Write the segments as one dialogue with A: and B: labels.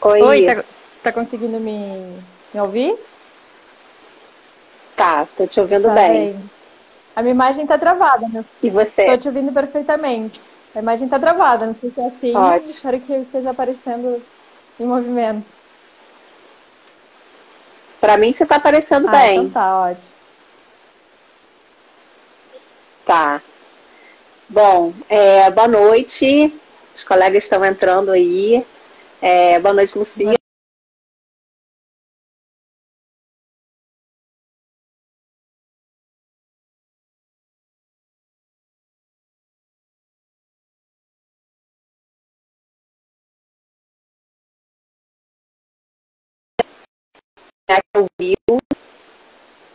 A: Oi,
B: Oi,
A: tá conseguindo me ouvir?
B: tá, tô te ouvindo
A: Tá
B: bem.
A: bem. A minha imagem tá travada, né?
B: E
A: Tô
B: você?
A: te ouvindo perfeitamente. A imagem tá travada, não sei se é assim,
B: Ótimo.
A: espero que esteja aparecendo em movimento.
B: Pra mim você tá aparecendo
A: Ah, então
B: bem.
A: tá, ótimo.
B: Tá. Bom, boa noite. Os colegas estão entrando aí. Boa noite, Lucia. Que ouviu.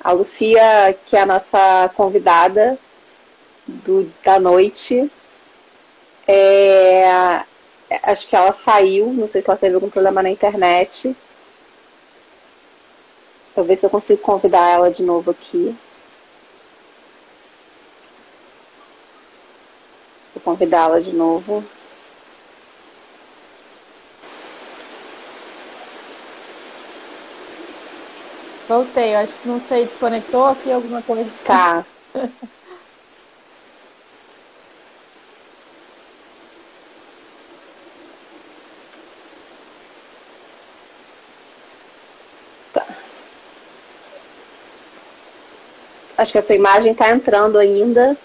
B: A Lucia, que é a nossa convidada da noite. É, acho que ela saiu, não sei se ela teve algum problema na internet. Vou ver se eu consigo convidar ela de novo aqui. Vou convidá-la de novo.
A: Voltei, eu acho que não sei, desconectou aqui alguma coisa.
B: Tá. Acho que a sua imagem está entrando ainda.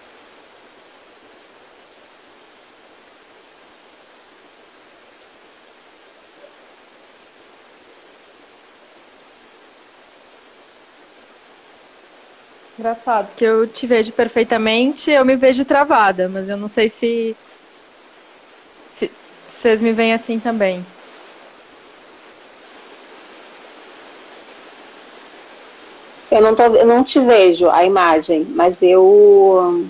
A: Engraçado, porque eu te vejo perfeitamente, eu me vejo travada, mas eu não sei se vocês me veem assim também.
B: Eu não te vejo a imagem, mas eu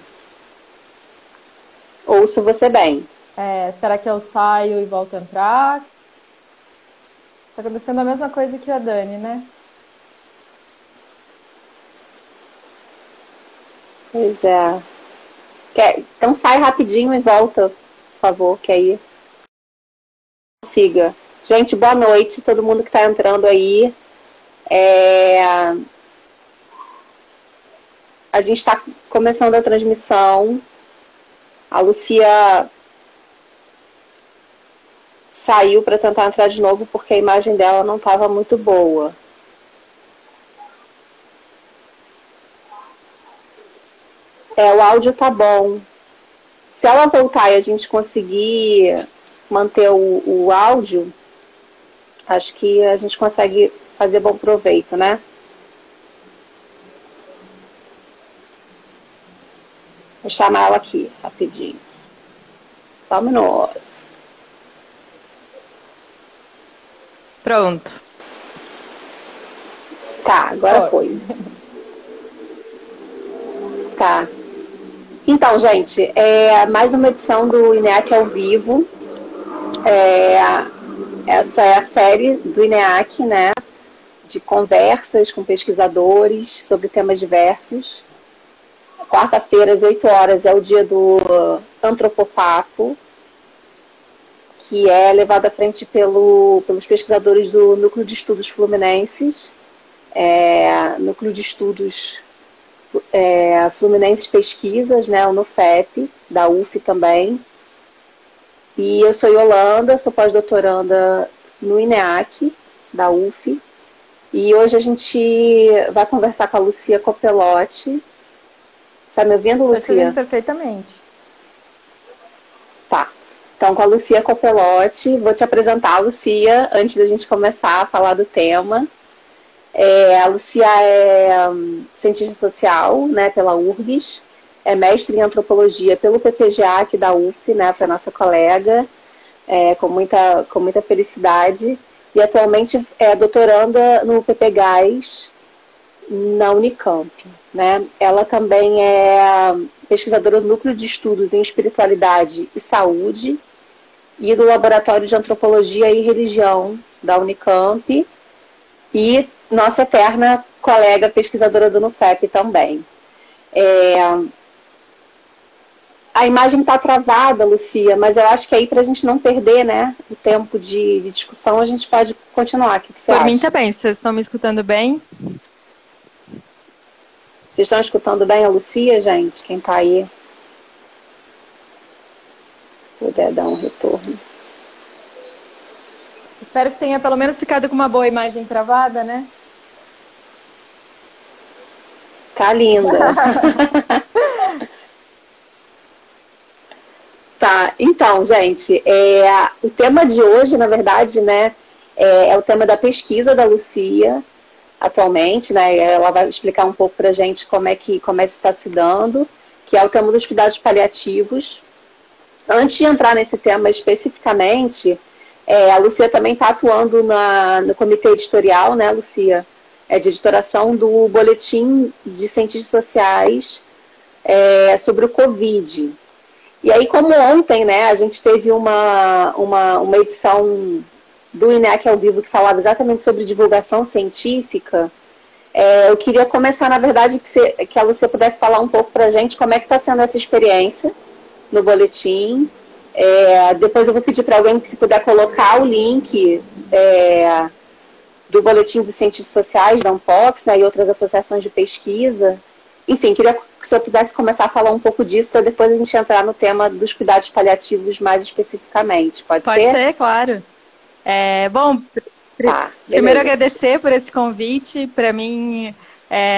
B: ouço você bem.
A: É, será que eu saio e volto a entrar? Tá acontecendo a mesma coisa que a Dani, né?
B: Pois é. Então sai rapidinho e volta, por favor, que aí siga. Gente, boa noite, todo mundo que está entrando aí. É, a gente está começando a transmissão. A Lucia saiu para tentar entrar de novo porque a imagem dela não estava muito boa. O áudio tá bom. Se ela voltar e a gente conseguir manter o áudio, acho que a gente consegue fazer bom proveito, né? Vou chamar ela aqui, rapidinho. Só um minuto.
A: Pronto.
B: Tá, agora
A: Foi.
B: foi. Tá. Então, gente, mais uma edição do INEAC ao vivo. É, essa é a série do INEAC, né? De conversas com pesquisadores sobre temas diversos. Quarta-feira, às 8 horas, é o dia do Antropopapo, que é levado à frente pelos pesquisadores do Núcleo de Estudos Fluminenses, Núcleo de Estudos Fluminenses Pesquisas, né, o NUFEP, da UF também. E eu sou Yolanda, sou pós-doutoranda no INEAC, da UF. E hoje a gente vai conversar com a Lucia Copelotti. Está me ouvindo,
A: Tô te ouvindo
B: Lucia?
A: perfeitamente.
B: Tá. Então, com a Lucia Copelotti, vou te apresentar a Lucia antes da gente começar a falar do tema. A Lucia é cientista social, né, pela URGS, é mestre em antropologia pelo PPGA aqui da UF, né, para nossa colega, com muita felicidade, e atualmente é doutoranda no PPGás na Unicamp. Né? Ela também é pesquisadora do Núcleo de Estudos em Espiritualidade e Saúde e do Laboratório de Antropologia e Religião da Unicamp, e nossa eterna colega pesquisadora do NUFEP também. A imagem está travada, Lucia, mas eu acho que aí, para a gente não perder, né, o tempo de discussão, a gente pode continuar. O que você acha?
A: Por mim tá bem. Vocês estão me escutando bem?
B: Vocês estão escutando bem a Lucia, gente? Quem está aí puder dar um retorno.
A: Espero que tenha pelo menos ficado com uma boa imagem travada, né?
B: Tá linda. Tá, então, gente, o tema de hoje, na verdade, né, é o tema da pesquisa da Lucia, atualmente, né, ela vai explicar um pouco pra gente como é que isso está se dando, que é o tema dos cuidados paliativos. Antes de entrar nesse tema especificamente, a Lucia também está atuando no comitê editorial, né, Lucia, de editoração do Boletim de Ciências Sociais sobre o Covid. E aí, como ontem, né, a gente teve uma edição do INEC ao vivo que falava exatamente sobre divulgação científica, eu queria começar, na verdade, que a Lucia pudesse falar um pouco para a gente como é que está sendo essa experiência no boletim. Depois eu vou pedir para alguém que, se puder, colocar o link do Boletim de Ciências Sociais da Unpox, né, e outras associações de pesquisa. Enfim, queria que você pudesse começar a falar um pouco disso, para depois a gente entrar no tema dos cuidados paliativos mais especificamente. Pode ser?
A: Pode ser, claro. Bom, primeiro agradecer por esse convite. Para mim,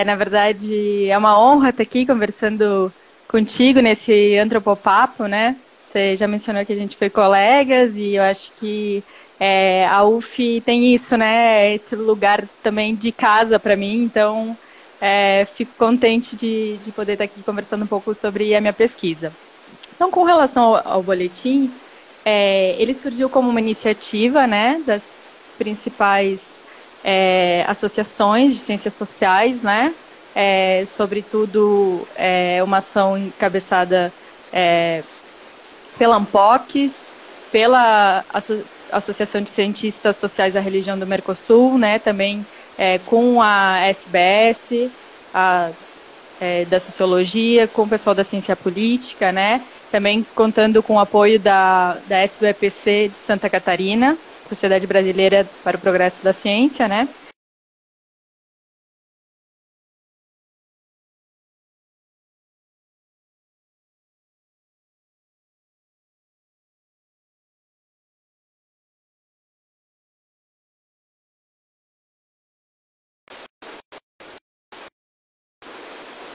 A: na verdade, é uma honra estar aqui conversando contigo nesse antropopapo, né? Você já mencionou que a gente foi colegas e eu acho que a UF tem isso, né? Esse lugar também de casa para mim, então fico contente de poder estar aqui conversando um pouco sobre a minha pesquisa. Então, com relação ao boletim, ele surgiu como uma iniciativa, né, das principais associações de ciências sociais, né? Sobretudo uma ação encabeçada pela Unpox, pela Associação de Cientistas Sociais da Religião do Mercosul, né, também com a SBS, da Sociologia, com o pessoal da Ciência Política, né, também contando com o apoio da SBPC de Santa Catarina, Sociedade Brasileira para o Progresso da Ciência, né.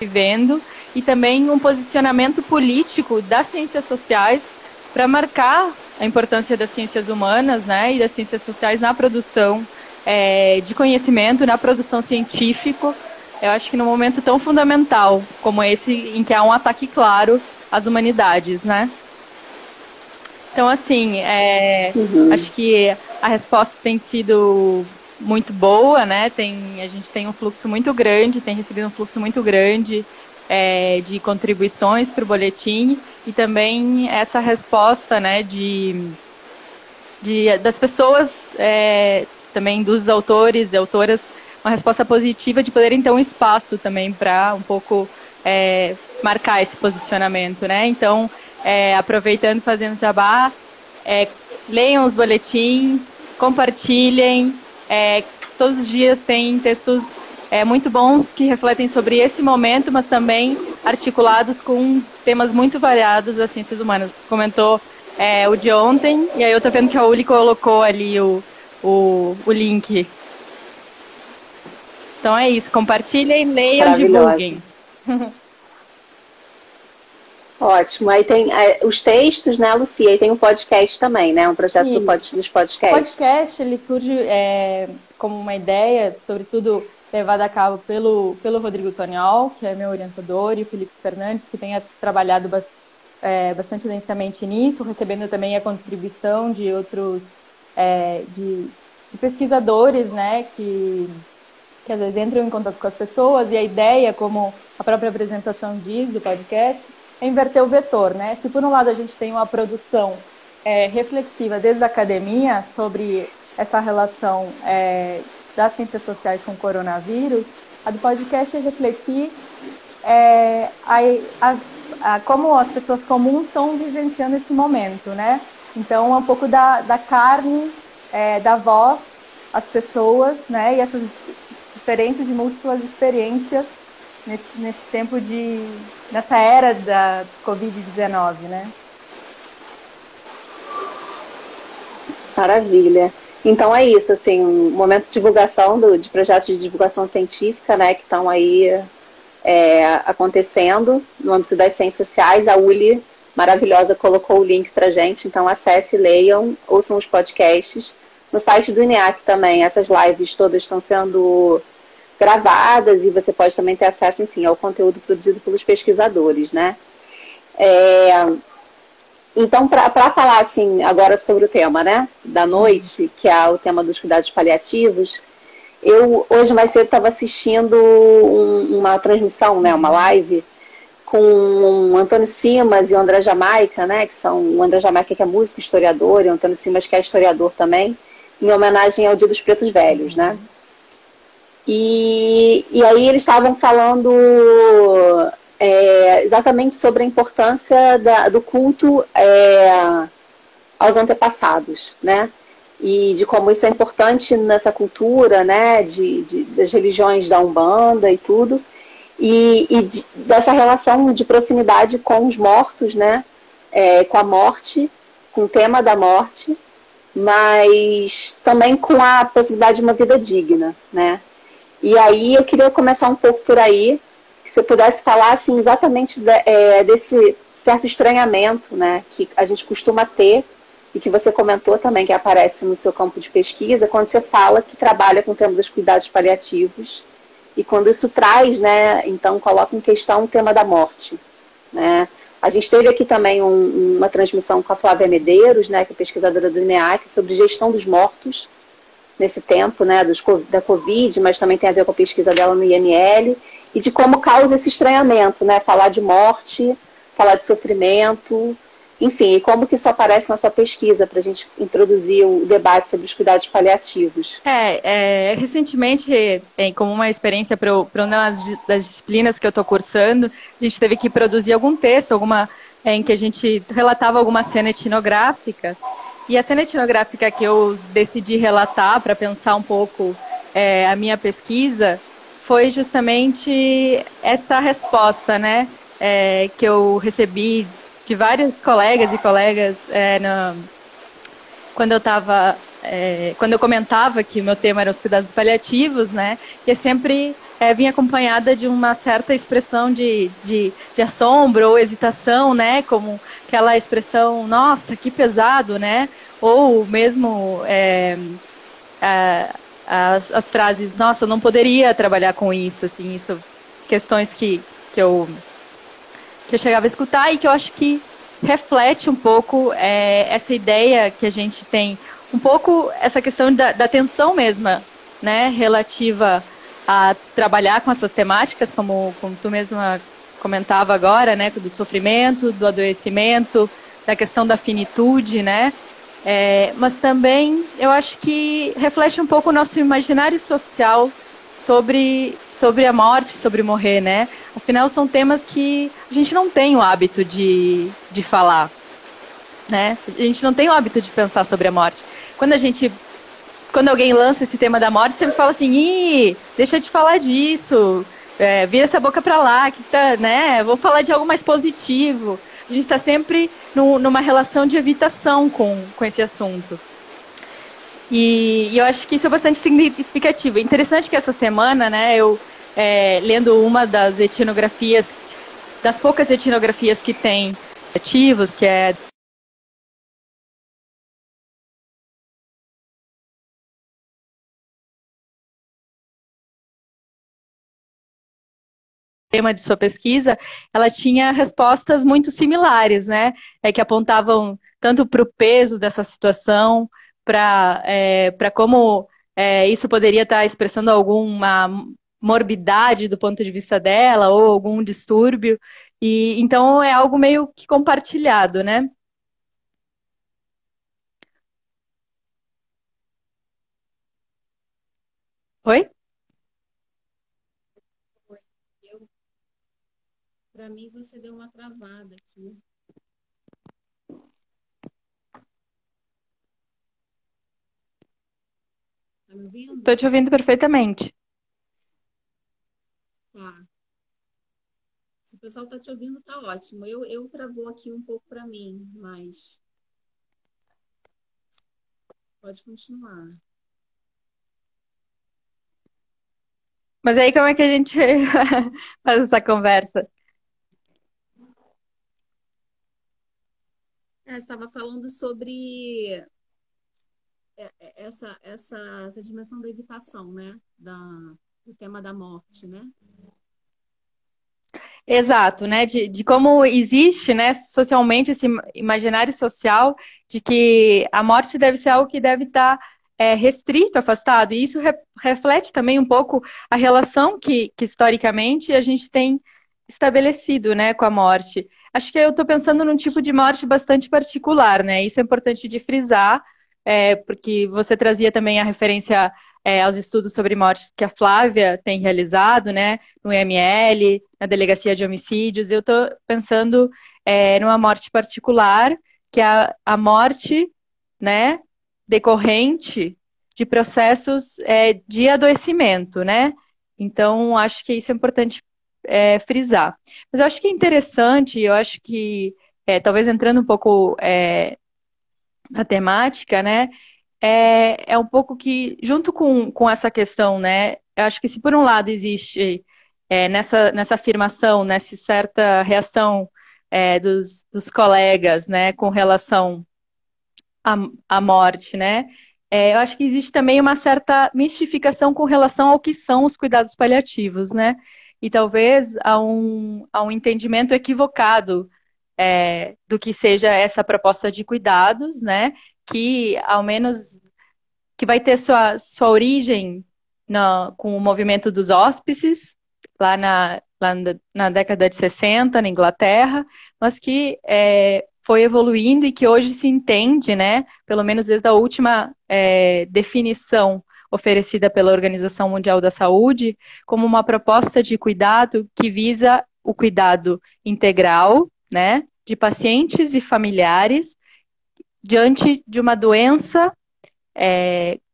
A: Vivendo, e também um posicionamento político das ciências sociais para marcar a importância das ciências humanas, né, e das ciências sociais na produção de conhecimento, na produção científica. Eu acho que num momento tão fundamental como esse, em que há um ataque claro às humanidades, né? Então, assim, acho que a resposta tem sido muito boa, né? A gente tem um fluxo muito grande, tem recebido um fluxo muito grande de contribuições para o boletim, e também essa resposta, né, das pessoas, também dos autores e autoras, uma resposta positiva de poderem ter um espaço também para um pouco marcar esse posicionamento, né? Então, aproveitando, fazendo jabá, leiam os boletins, compartilhem. Todos os dias tem textos muito bons que refletem sobre esse momento, mas também articulados com temas muito variados das ciências humanas. Comentou o de ontem, e aí eu tô vendo que a Uli colocou ali o link. Então é isso, compartilhem, leiam, divulguem.
B: Ótimo. Aí tem os textos, né, Lucia? E tem um podcast também, né? Um projeto dos podcasts.
A: O podcast, ele surge como uma ideia, sobretudo levada a cabo pelo Rodrigo Toniol, que é meu orientador, e o Felipe Fernandes, que tem trabalhado bastante densamente nisso, recebendo também a contribuição de outros de pesquisadores, né, que às vezes entram em contato com as pessoas, e a ideia, como a própria apresentação diz do podcast, é inverter o vetor, né? Se por um lado a gente tem uma produção reflexiva desde a academia sobre essa relação das ciências sociais com o coronavírus, a do podcast é refletir como as pessoas comuns estão vivenciando esse momento, né? Então, é um pouco da carne, da voz, as pessoas, né? E essas diferentes e múltiplas experiências nesse tempo nessa era da Covid-19, né?
B: Maravilha. Então é isso, assim, um momento de divulgação de projetos de divulgação científica, né, que estão aí acontecendo no âmbito das ciências sociais. A Uli, maravilhosa, colocou o link para gente, então acesse, leiam, ouçam os podcasts. No site do INEAC também, essas lives todas estão sendo gravadas e você pode também ter acesso, enfim, ao conteúdo produzido pelos pesquisadores, né? Então, para falar assim agora sobre o tema, né, da noite, que é o tema dos cuidados paliativos, eu hoje mais cedo estava assistindo uma transmissão, né, uma live com o Antônio Simas e o André Jamaica, né, que são o André Jamaica que é músico, historiador, e o Antônio Simas que é historiador também, em homenagem ao Dia dos Pretos Velhos, né? E aí eles estavam falando exatamente sobre a importância do culto aos antepassados, né? E de como isso é importante nessa cultura, né? Das religiões da Umbanda e tudo. Dessa relação de proximidade com os mortos, né? Com a morte, com o tema da morte, mas também com a possibilidade de uma vida digna, né? E aí eu queria começar um pouco por aí, que você pudesse falar assim, exatamente desse certo estranhamento, né, que a gente costuma ter e que você comentou também que aparece no seu campo de pesquisa, quando você fala que trabalha com o tema dos cuidados paliativos e quando isso traz, né, então coloca em questão o tema da morte, né. A gente teve aqui também uma transmissão com a Flávia Medeiros, né, que é pesquisadora do INEAC, sobre gestão dos mortos, nesse tempo, né, da Covid, mas também tem a ver com a pesquisa dela no IML, e de como causa esse estranhamento, né, falar de morte, falar de sofrimento, enfim, e como que isso aparece na sua pesquisa, para a gente introduzir o debate sobre os cuidados paliativos.
A: Recentemente, como uma experiência para uma das disciplinas que eu estou cursando, a gente teve que produzir algum texto, em que a gente relatava alguma cena etnográfica. E a cena etnográfica que eu decidi relatar para pensar um pouco a minha pesquisa foi justamente essa resposta, né, que eu recebi de vários colegas e colegas quando eu comentava que o meu tema era os cuidados paliativos, né, que sempre vinha acompanhada de uma certa expressão de assombro ou hesitação, né, como aquela expressão, nossa, que pesado, né, ou mesmo as frases, nossa, eu não poderia trabalhar com isso, assim, isso, questões que eu chegava a escutar e que eu acho que reflete um pouco essa ideia que a gente tem, um pouco essa questão da tensão mesma, né, relativa a trabalhar com essas temáticas, como tu mesma comentava agora, né, do sofrimento, do adoecimento, da questão da finitude, né, mas também eu acho que reflete um pouco o nosso imaginário social sobre a morte, sobre morrer, né? Afinal, são temas que a gente não tem o hábito de falar, né? A gente não tem o hábito de pensar sobre a morte. Quando alguém lança esse tema da morte, sempre fala assim, ih, deixa de falar disso, vira essa boca pra lá, que tá, né? Vou falar de algo mais positivo. A gente está sempre numa relação de evitação com esse assunto. E eu acho que isso é bastante significativo. Interessante que essa semana, né, eu lendo uma das etnografias, das poucas etnografias que tem ativos, que é tema de sua pesquisa, ela tinha respostas muito similares, né? Que apontavam tanto para o peso dessa situação, para como isso poderia estar expressando alguma morbidade do ponto de vista dela ou algum distúrbio. E então é algo meio que compartilhado, né? Oi?
C: Para mim, você deu uma travada aqui. Tá me
A: Estou
C: ouvindo?
A: te ouvindo perfeitamente.
C: Tá. Se o pessoal tá te ouvindo, tá ótimo. Eu travou aqui um pouco para mim, mas pode continuar.
A: Mas aí como é que a gente faz essa conversa?
C: Você estava falando sobre essa dimensão da evitação, né? Do tema da morte, né?
A: Exato, né? De como existe, né, socialmente esse imaginário social de que a morte deve ser algo que deve estar restrito, afastado. E isso reflete também um pouco a relação que historicamente a gente tem estabelecido, né, com a morte. Acho que eu estou pensando num tipo de morte bastante particular, né? Isso é importante de frisar, porque você trazia também a referência aos estudos sobre mortes que a Flávia tem realizado, né? No IML, na Delegacia de Homicídios. Eu estou pensando numa morte particular, que é a morte, né, decorrente de processos de adoecimento, né? Então, acho que isso é importante frisar. Mas eu acho que é interessante, eu acho que, talvez entrando um pouco na temática, né? É um pouco que, junto com essa questão, né? Eu acho que se por um lado existe nessa afirmação, nessa certa reação dos colegas, né, com relação à morte, né? Eu acho que existe também uma certa mistificação com relação ao que são os cuidados paliativos, né? E talvez a um entendimento equivocado do que seja essa proposta de cuidados, né? Que ao menos que vai ter sua origem com o movimento dos hóspices, lá na década de 60, na Inglaterra, mas que foi evoluindo e que hoje se entende, né, pelo menos desde a última definição oferecida pela Organização Mundial da Saúde, como uma proposta de cuidado que visa o cuidado integral, né, de pacientes e familiares diante de uma doença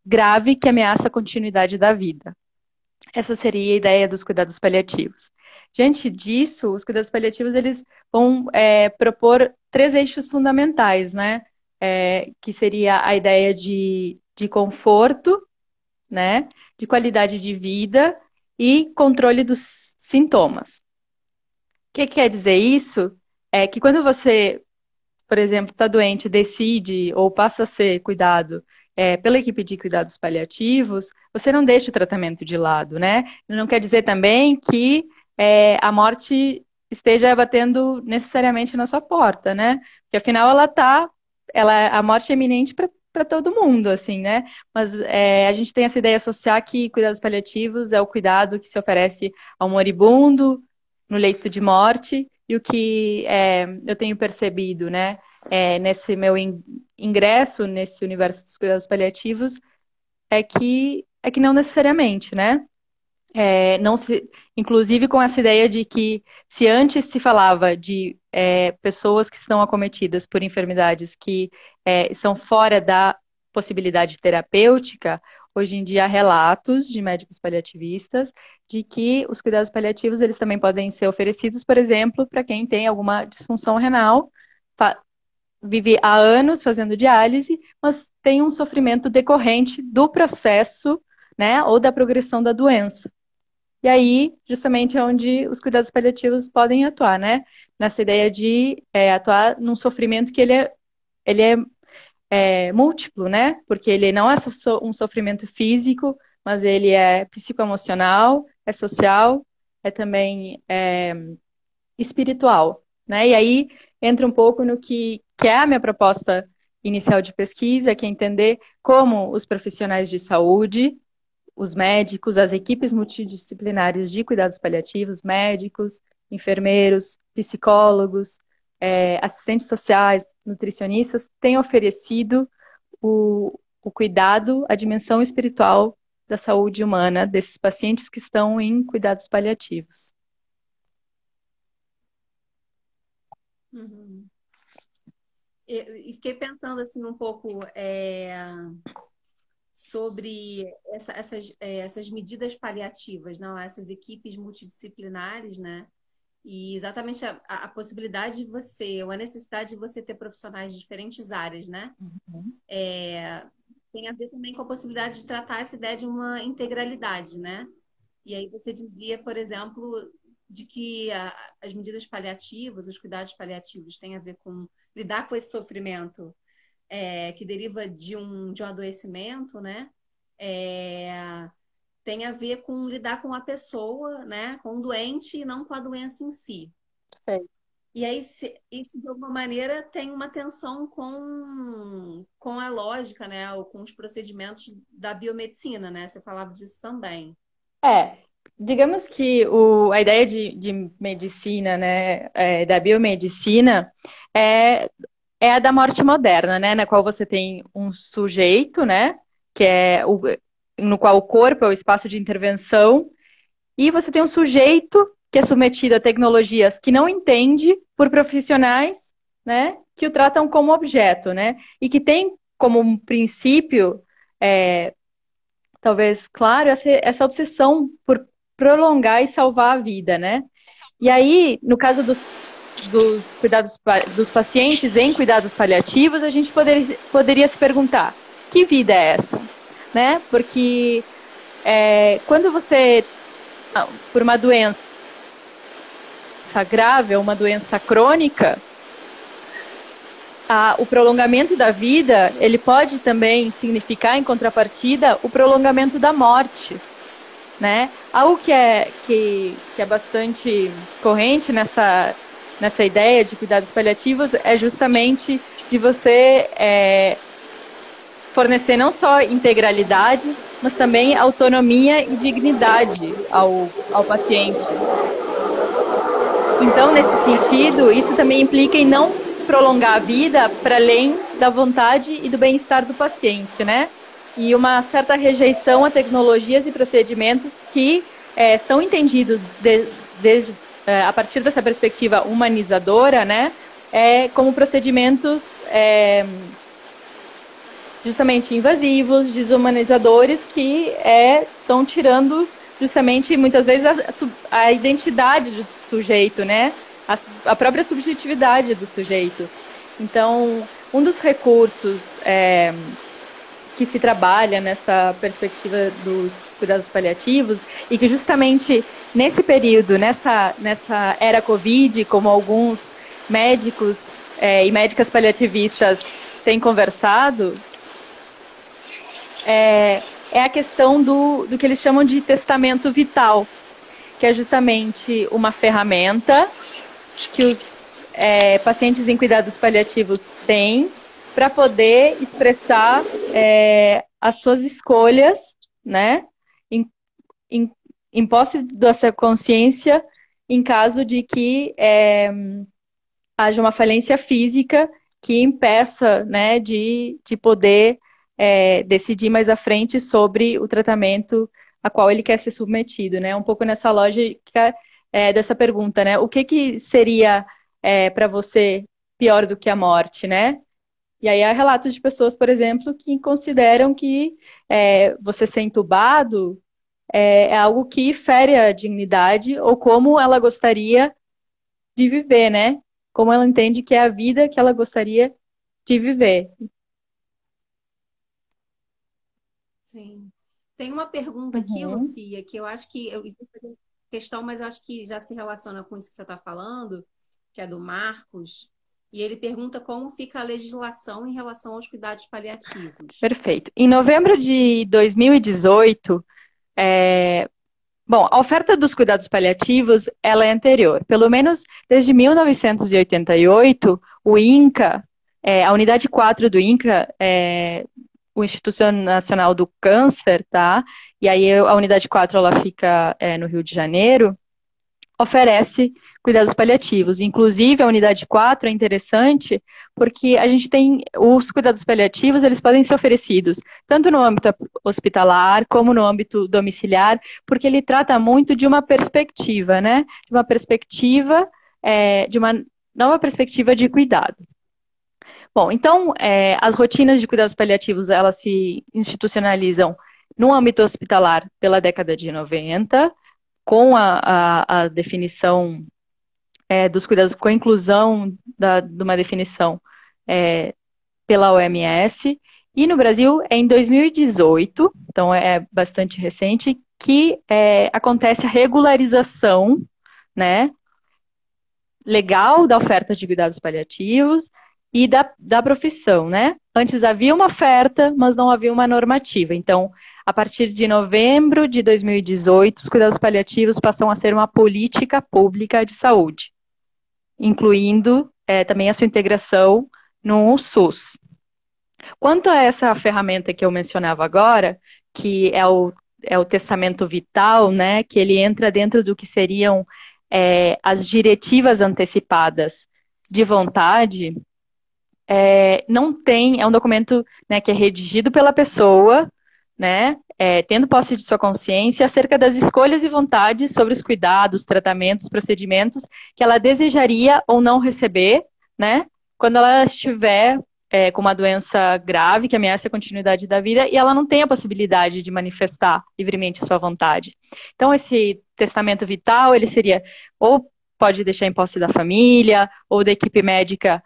A: grave que ameaça a continuidade da vida. Essa seria a ideia dos cuidados paliativos. Diante disso, os cuidados paliativos eles vão propor três eixos fundamentais, né? Que seria a ideia de conforto, né? De qualidade de vida e controle dos sintomas. O que quer dizer isso? É que quando você, por exemplo, está doente, decide ou passa a ser cuidado pela equipe de cuidados paliativos, você não deixa o tratamento de lado, né? Não quer dizer também que a morte esteja batendo necessariamente na sua porta, né? Porque afinal a morte é iminente para todo mundo, assim, né? Mas a gente tem essa ideia de associar que cuidados paliativos é o cuidado que se oferece ao moribundo no leito de morte, e o que eu tenho percebido, né? Nesse meu ingresso nesse universo dos cuidados paliativos é que não necessariamente, né? Não se, inclusive com essa ideia de que se antes se falava de pessoas que estão acometidas por enfermidades que estão fora da possibilidade terapêutica, hoje em dia há relatos de médicos paliativistas de que os cuidados paliativos eles também podem ser oferecidos, por exemplo, para quem tem alguma disfunção renal, vive há anos fazendo diálise, mas tem um sofrimento decorrente do processo, né, ou da progressão da doença. E aí, justamente, é onde os cuidados paliativos podem atuar, né? Nessa ideia de atuar num sofrimento que ele é múltiplo, né? Porque ele não é só um sofrimento físico, mas ele é psicoemocional, é social, é também espiritual, né? E aí entra um pouco no que é a minha proposta inicial de pesquisa, que é entender como os profissionais de saúde, os médicos, as equipes multidisciplinares de cuidados paliativos, médicos, enfermeiros, psicólogos, assistentes sociais, nutricionistas, têm oferecido o cuidado, a dimensão espiritual da saúde humana desses pacientes que estão em cuidados paliativos.
C: Uhum. E fiquei pensando assim um pouco sobre essas medidas paliativas, não? Essas equipes multidisciplinares, né? E exatamente a possibilidade de você, ou a necessidade de você ter profissionais de diferentes áreas, né? Tem a ver também com a possibilidade de tratar essa ideia de uma integralidade, né? E aí você dizia, por exemplo, de que as medidas paliativas, os cuidados paliativos têm a ver com lidar com esse sofrimento que deriva de um adoecimento, né? É, tem a ver com lidar com a pessoa, né? Com o doente e não com a doença em si.
A: É.
C: E aí, isso, de alguma maneira, tem uma tensão com a lógica, né? Ou com os procedimentos da biomedicina, né? Você falava disso também.
A: É, digamos que a ideia de medicina, né, da biomedicina, é, é a da morte moderna, né, na qual você tem um sujeito, né, que é no qual o corpo é o espaço de intervenção, e você tem um sujeito que é submetido a tecnologias que não entende por profissionais, né, que o tratam como objeto, né, e que tem como um princípio talvez, claro, essa obsessão por prolongar e salvar a vida, né? E aí, no caso dos cuidados dos pacientes em cuidados paliativos, a gente poderia se perguntar: que vida é essa? Né? Porque quando você, por uma doença grave, uma doença crônica, o prolongamento da vida, ele pode também significar, em contrapartida, o prolongamento da morte, né? Algo que é bastante corrente nessa ideia de cuidados paliativos é justamente de você fornecer não só integralidade, mas também autonomia e dignidade ao paciente. Então, nesse sentido, isso também implica em não prolongar a vida para além da vontade e do bem-estar do paciente, né? E uma certa rejeição a tecnologias e procedimentos que são entendidos a partir dessa perspectiva humanizadora, né? Como procedimentos justamente invasivos, desumanizadores, que estão tirando justamente, muitas vezes, a identidade do sujeito, né? A própria subjetividade do sujeito. Então, um dos recursos que se trabalha nessa perspectiva dos cuidados paliativos e que justamente nesse período, nessa era Covid, como alguns médicos e médicas paliativistas têm conversado, é a questão do que eles chamam de testamento vital, que é justamente uma ferramenta que os pacientes em cuidados paliativos têm para poder expressar as suas escolhas, né, em posse dessa consciência, em caso de que haja uma falência física que impeça, né, de poder decidir mais à frente sobre o tratamento a qual ele quer ser submetido, né? Um pouco nessa lógica dessa pergunta, né? O que seria para você pior do que a morte, né? E aí há relatos de pessoas, por exemplo, que consideram que você ser entubado é algo que fere a dignidade ou como ela gostaria de viver, né? Como ela entende que é a vida que ela gostaria de viver.
C: Sim. Tem uma pergunta aqui,
A: Uhum.
C: Lucia, que eu acho que eu ia fazer questão, mas eu acho que já se relaciona com isso que você está falando, que é do Marcos, e ele pergunta como fica a legislação em relação aos cuidados paliativos.
A: Perfeito. Em novembro de 2018, bom, a oferta dos cuidados paliativos, ela é anterior. Pelo menos desde 1988, o INCA, a unidade 4 do INCA, o Instituto Nacional do Câncer, tá? E aí a unidade 4, ela fica no Rio de Janeiro, oferece cuidados paliativos. Inclusive, a unidade 4 é interessante porque a gente tem os cuidados paliativos, eles podem ser oferecidos tanto no âmbito hospitalar como no âmbito domiciliar, porque ele trata muito de uma perspectiva, né? De uma perspectiva de uma nova perspectiva de cuidado. Bom, então, as rotinas de cuidados paliativos, elas se institucionalizam no âmbito hospitalar pela década de 90, com a definição dos cuidados, com a inclusão de uma definição pela OMS, e no Brasil é em 2018, então é bastante recente, que acontece a regularização, né, legal da oferta de cuidados paliativos e da profissão, né? Antes havia uma oferta, mas não havia uma normativa. Então, a partir de novembro de 2018, os cuidados paliativos passam a ser uma política pública de saúde, incluindo também a sua integração no SUS. Quanto a essa ferramenta que eu mencionava agora, que é o testamento vital, né, que ele entra dentro do que seriam as diretivas antecipadas de vontade, não tem, é um documento, né, que é redigido pela pessoa, né, tendo posse de sua consciência acerca das escolhas e vontades sobre os cuidados, tratamentos, procedimentos que ela desejaria ou não receber, né, quando ela estiver com uma doença grave que ameaça a continuidade da vida e ela não tem a possibilidade de manifestar livremente a sua vontade. Então, esse testamento vital, ele seria, ou pode deixar em posse da família, ou da equipe médica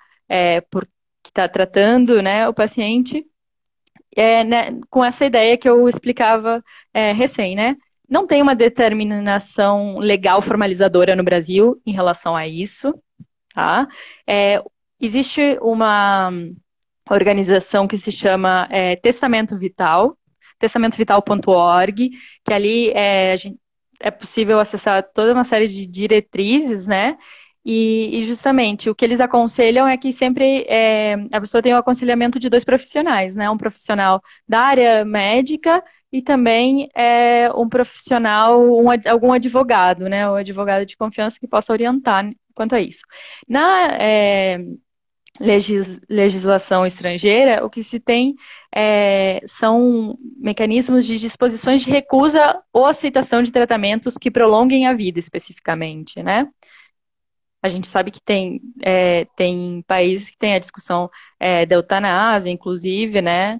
A: que está tratando, né, o paciente, né, com essa ideia que eu explicava recém, né? Não tem uma determinação legal formalizadora no Brasil em relação a isso, tá? Existe uma organização que se chama Testamento Vital, testamentovital.org, que ali é possível acessar toda uma série de diretrizes, né? E justamente o que eles aconselham é que sempre a pessoa tem o aconselhamento de 2 profissionais, né? Um profissional da área médica e também um profissional, algum advogado, né? O advogado de confiança que possa orientar quanto a isso. Na legislação estrangeira, o que se tem são mecanismos de disposições de recusa ou aceitação de tratamentos que prolonguem a vida, especificamente, né? A gente sabe que tem países que têm a discussão da eutanásia, inclusive, né?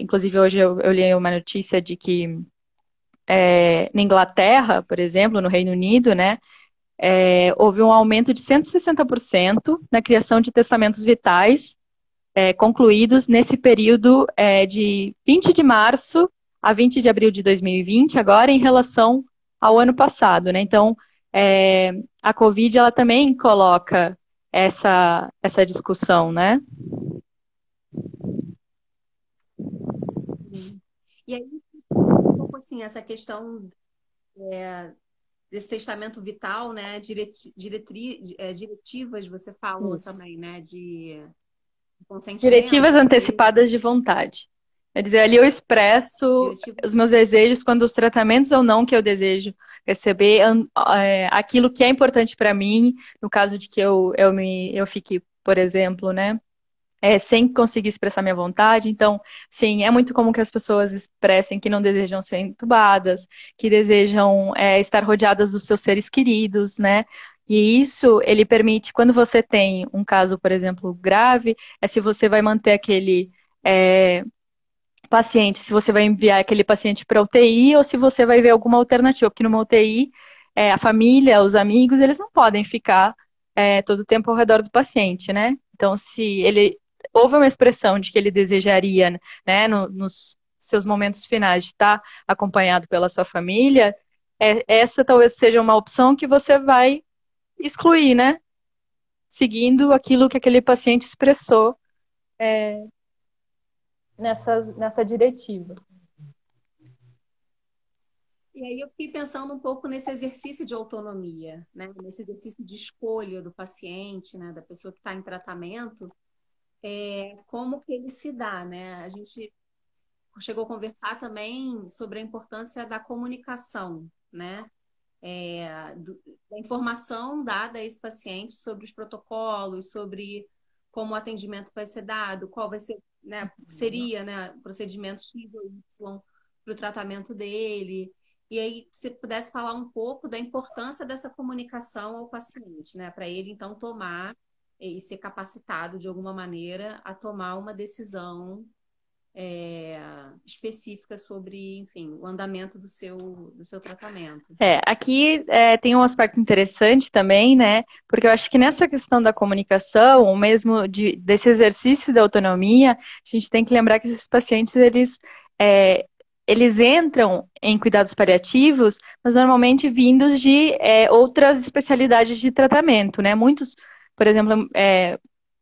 A: Inclusive, hoje eu li uma notícia de que na Inglaterra, por exemplo, no Reino Unido, né? Houve um aumento de 160% na criação de testamentos vitais concluídos nesse período de 20 de março a 20 de abril de 2020, agora em relação ao ano passado, né? Então, a Covid, ela também coloca essa discussão, né?
C: E aí, um pouco assim, essa questão desse testamento vital, né? Diretivas, você falou
A: Isso.
C: também, né? De consentimento.
A: Diretivas antecipadas de vontade. Quer dizer, ali eu expresso os meus desejos quando os tratamentos ou não que eu desejo receber, aquilo que é importante para mim, no caso de que eu fique, por exemplo, né, sem conseguir expressar minha vontade. Então, sim, é muito comum que as pessoas expressem que não desejam ser entubadas, que desejam estar rodeadas dos seus seres queridos, né? E isso, ele permite, quando você tem um caso, por exemplo, grave, se você vai manter aquele paciente, se você vai enviar aquele paciente para UTI ou se você vai ver alguma alternativa, porque numa UTI, a família, os amigos, eles não podem ficar todo o tempo ao redor do paciente, né? Então, se ele houve uma expressão de que ele desejaria, né, nos seus momentos finais de estar acompanhado pela sua família, essa talvez seja uma opção que você vai excluir, né? Seguindo aquilo que aquele paciente expressou nessa diretiva.
C: E aí eu fiquei pensando um pouco nesse exercício de autonomia, né? Nesse exercício de escolha do paciente, né? Da pessoa que está em tratamento, como que ele se dá, né? A gente chegou a conversar também sobre a importância da comunicação, né? Da informação dada a esse paciente sobre os protocolos, sobre como o atendimento vai ser dado, qual vai ser, né, seria, né, o procedimento X ou Y para o tratamento dele. E aí, se pudesse falar um pouco da importância dessa comunicação ao paciente, né? Para ele, então, tomar e ser capacitado, de alguma maneira, a tomar uma decisão específica sobre, enfim, o andamento do seu tratamento.
A: Aqui tem um aspecto interessante também, né? Porque eu acho que nessa questão da comunicação, ou mesmo desse exercício da autonomia, a gente tem que lembrar que esses pacientes, eles entram em cuidados paliativos, mas normalmente vindos de outras especialidades de tratamento, né? Muitos, por exemplo,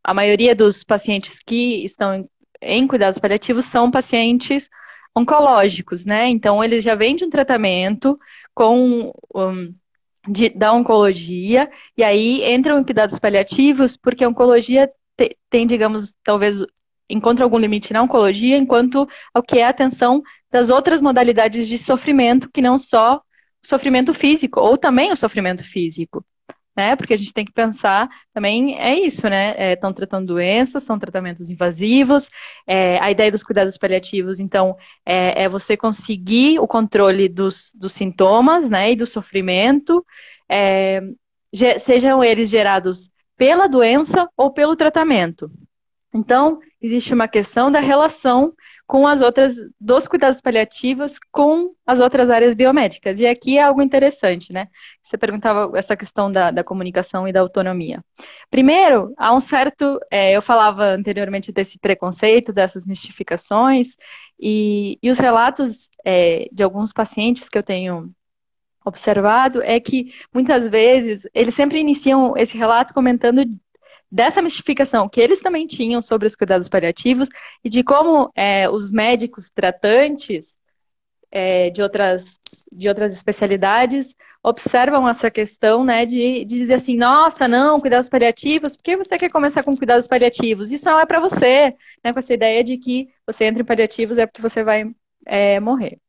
A: a maioria dos pacientes que estão em cuidados paliativos são pacientes oncológicos, né? Então, eles já vêm de um tratamento da oncologia, e aí entram em cuidados paliativos, porque a oncologia tem, digamos, talvez encontra algum limite na oncologia, enquanto ao que é a atenção das outras modalidades de sofrimento, que não só o sofrimento físico, ou também o sofrimento físico, né? Porque a gente tem que pensar também, isso, né? Estão tratando doenças, são tratamentos invasivos, a ideia dos cuidados paliativos, então, você conseguir o controle dos sintomas, né? E do sofrimento, sejam eles gerados pela doença ou pelo tratamento. Então, existe uma questão da relação com as outras, dos cuidados paliativos com as outras áreas biomédicas. E aqui é algo interessante, né? Você perguntava essa questão da comunicação e da autonomia. Primeiro, há um certo, eu falava anteriormente desse preconceito, dessas mistificações, e os relatos de alguns pacientes que eu tenho observado é que, muitas vezes, eles sempre iniciam esse relato comentando dessa mistificação que eles também tinham sobre os cuidados paliativos e de como os médicos tratantes de outras especialidades observam essa questão, né, de dizer assim, nossa, não, cuidados paliativos, por que você quer começar com cuidados paliativos? Isso não é para você, né, com essa ideia de que você entra em paliativos é porque você vai morrer.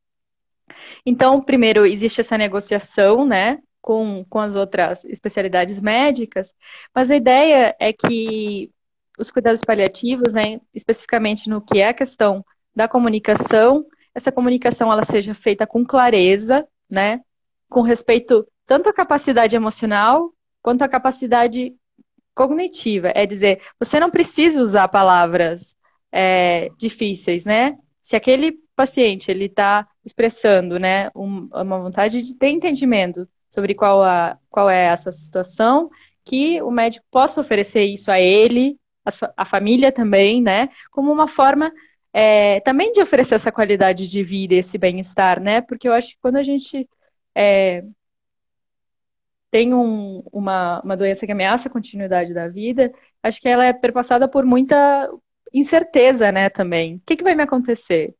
A: Então, primeiro, existe essa negociação, né, com as outras especialidades médicas, mas a ideia é que os cuidados paliativos, né, especificamente no que é a questão da comunicação, essa comunicação ela seja feita com clareza, né, com respeito tanto à capacidade emocional quanto à capacidade cognitiva. É dizer, você não precisa usar palavras difíceis, né? Se aquele paciente ele está expressando, né, uma vontade de ter entendimento sobre qual é a sua situação, que o médico possa oferecer isso a ele, a família também, né, como uma forma também de oferecer essa qualidade de vida, esse bem-estar, né? Porque eu acho que quando a gente tem uma doença que ameaça a continuidade da vida, acho que ela é perpassada por muita incerteza, né, também. O que vai me acontecer?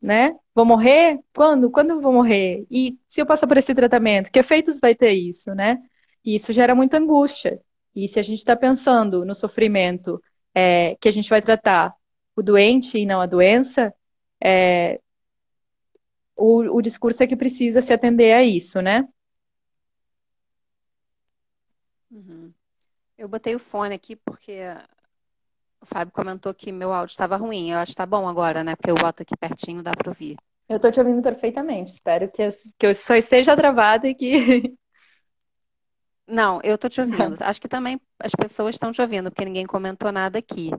A: Né? Vou morrer? Quando? Quando eu vou morrer? E se eu passar por esse tratamento, que efeitos vai ter isso, né? E isso gera muita angústia. E se a gente está pensando no sofrimento que a gente vai tratar o doente e não a doença, o discurso é que precisa se atender a isso, né?
D: Uhum. Eu botei o fone aqui porque o Fábio comentou que meu áudio estava ruim. Eu acho que tá bom agora, né? Porque eu boto aqui pertinho, dá para ouvir.
A: Eu estou te ouvindo perfeitamente. Espero que eu só esteja travada e que...
D: Não, eu tô te ouvindo. Acho que também as pessoas estão te ouvindo, porque ninguém comentou nada aqui.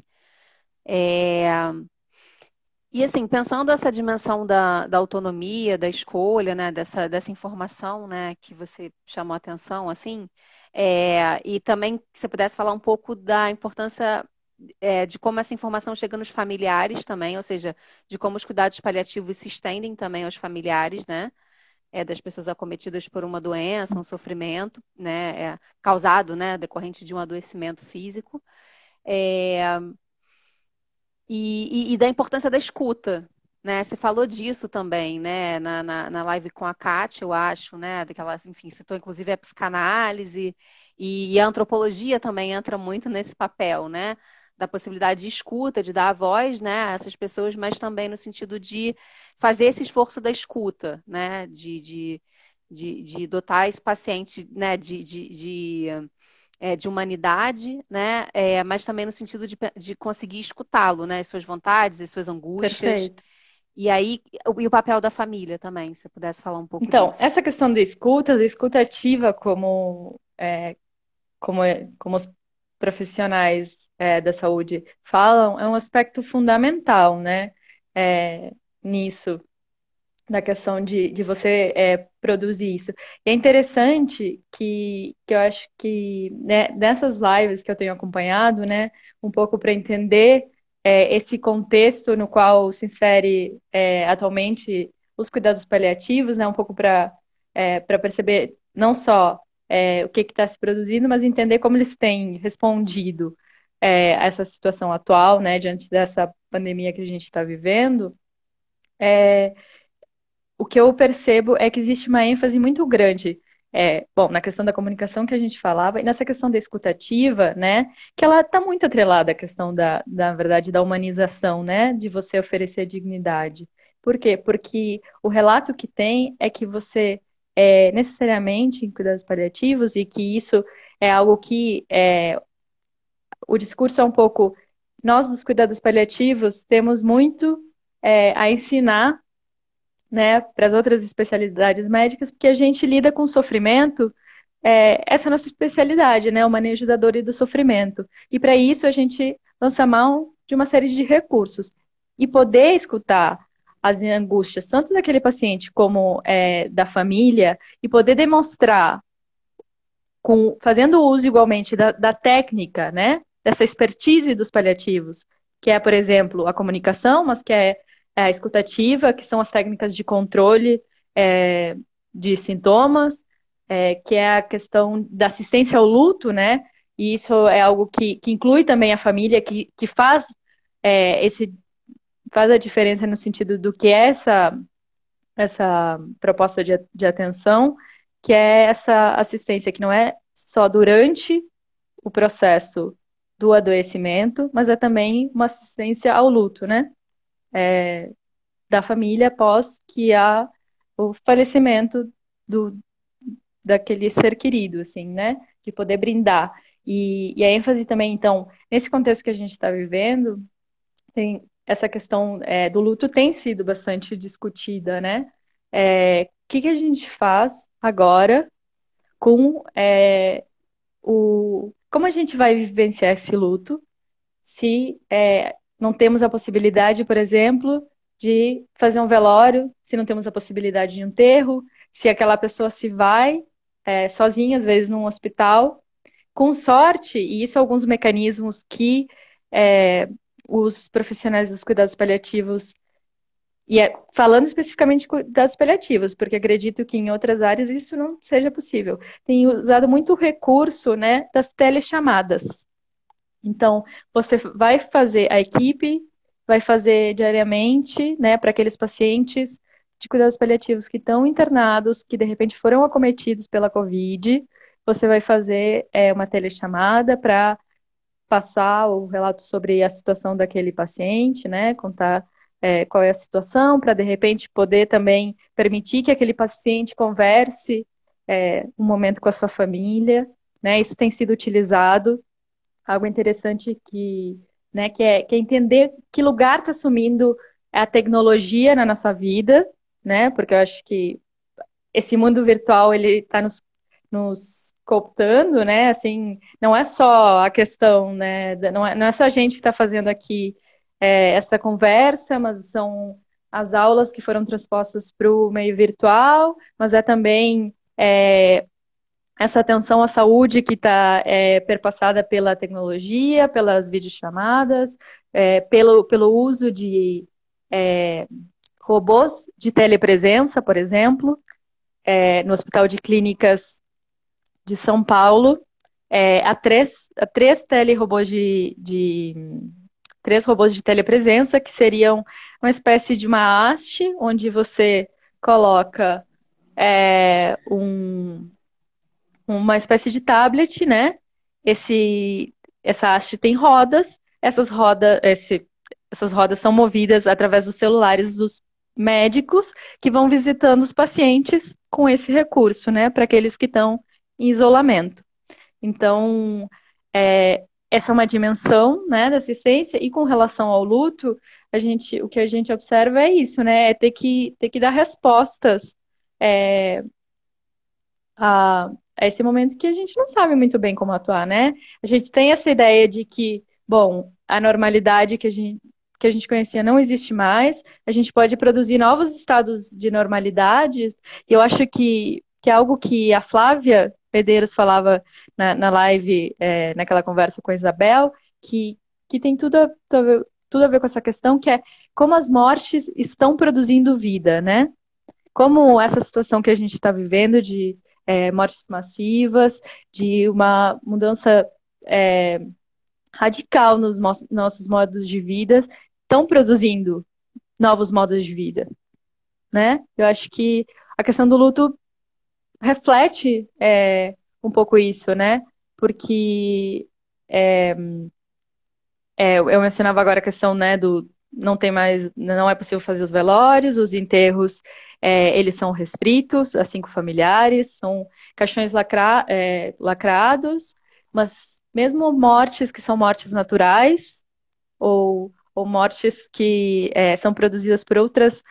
D: E assim, pensando essa dimensão da autonomia, da escolha, né, dessa informação, né, que você chamou a atenção, assim, e também que você pudesse falar um pouco da importância de como essa informação chega nos familiares também, ou seja, de como os cuidados paliativos se estendem também aos familiares, né, das pessoas acometidas por uma doença, um sofrimento, né, causado, né, decorrente de um adoecimento físico. E da importância da escuta, né? Você falou disso também, né? Na live com a Kátia, eu acho, né? Daquela, enfim, citou inclusive a psicanálise e a antropologia também entra muito nesse papel, né? Da possibilidade de escuta, de dar a voz, né, a essas pessoas, mas também no sentido de fazer esse esforço da escuta, né? De dotar esse paciente, né? De humanidade, né? Mas também no sentido de conseguir escutá-lo, né? As suas vontades, as suas angústias.
A: Perfeito.
D: E aí, e o papel da família também, se você pudesse falar um pouco
A: Então,
D: disso.
A: essa questão da escuta ativa, como os profissionais da saúde falam, é um aspecto fundamental, né? Nisso, da questão de você produzir isso. E é interessante que eu acho que né, nessas lives que eu tenho acompanhado, né, um pouco para entender esse contexto no qual se insere atualmente os cuidados paliativos, né, um pouco para perceber não só o que está se produzindo, mas entender como eles têm respondido a essa situação atual, né, diante dessa pandemia que a gente está vivendo. O que eu percebo é que existe uma ênfase muito grande, bom, na questão da comunicação que a gente falava, e nessa questão da escutativa, né, que ela está muito atrelada à questão na verdade, da humanização, né, de você oferecer dignidade. Por quê? Porque o relato que tem é que você, necessariamente em cuidados paliativos, e que isso é algo que o discurso é um pouco, nós dos cuidados paliativos temos muito a ensinar né, para as outras especialidades médicas, porque a gente lida com sofrimento, essa é a nossa especialidade, né, o manejo da dor e do sofrimento. E para isso a gente lança mão de uma série de recursos. E poder escutar as angústias, tanto daquele paciente como da família, e poder demonstrar, fazendo uso igualmente da técnica, né, dessa expertise dos paliativos, que é, por exemplo, a comunicação, mas que é a escutativa, que são as técnicas de controle de sintomas, que é a questão da assistência ao luto, né? E isso é algo que inclui também a família, que faz a diferença no sentido do que é essa proposta de atenção, que é essa assistência que não é só durante o processo do adoecimento, mas é também uma assistência ao luto, né? Da família após que há o falecimento daquele ser querido, assim, né? De poder brindar. E a ênfase também, então, nesse contexto que a gente está vivendo, tem essa questão do luto tem sido bastante discutida, né? Que a gente faz agora com como a gente vai vivenciar esse luto se não temos a possibilidade, por exemplo, de fazer um velório, se não temos a possibilidade de um enterro, se aquela pessoa se vai sozinha, às vezes num hospital, com sorte, e isso alguns mecanismos que os profissionais dos cuidados paliativos, falando especificamente de cuidados paliativos, porque acredito que em outras áreas isso não seja possível, tem usado muito o recurso, né, das telechamadas. Então, você vai fazer, a equipe vai fazer diariamente, né, para aqueles pacientes de cuidados paliativos que estão internados, que de repente foram acometidos pela Covid, você vai fazer uma telechamada para passar o relato sobre a situação daquele paciente, né, contar qual é a situação, para de repente poder também permitir que aquele paciente converse um momento com a sua família, né, isso tem sido utilizado. Algo interessante né, que é entender que lugar está assumindo a tecnologia na nossa vida, né? Porque eu acho que esse mundo virtual ele está nos cooptando, né? Assim, não é só a questão, né? Não é só a gente que está fazendo aqui essa conversa, mas são as aulas que foram transpostas para o meio virtual, mas é também essa atenção à saúde que está perpassada pela tecnologia, pelas videochamadas, pelo uso de robôs de telepresença, por exemplo, no Hospital de Clínicas de São Paulo, há três telerobôs três robôs de telepresença, que seriam uma espécie de uma haste, onde você coloca uma espécie de tablet, né? Essa haste tem rodas, essas rodas são movidas através dos celulares dos médicos que vão visitando os pacientes com esse recurso, né? Para aqueles que estão em isolamento. Então, essa é uma dimensão, né, da assistência, e com relação ao luto, o que a gente observa é isso, né? É ter que dar respostas é, a esse momento que a gente não sabe muito bem como atuar, né? A gente tem essa ideia de que, bom, a normalidade que a gente conhecia não existe mais, a gente pode produzir novos estados de normalidade, e eu acho que é algo que a Flávia Medeiros falava na live, naquela conversa com a Isabel, que tem tudo a ver com essa questão, que é como as mortes estão produzindo vida, né? Como essa situação que a gente está vivendo de mortes massivas, de uma mudança é, radical nos nossos modos de vida, estão produzindo novos modos de vida, né? Eu acho que a questão do luto reflete um pouco isso, né? Porque eu mencionava agora a questão, né, do não tem mais, não é possível fazer os velórios, os enterros, eles são restritos a 5 familiares, são caixões lacrados, mas mesmo mortes que são mortes naturais, ou mortes que são produzidas por outras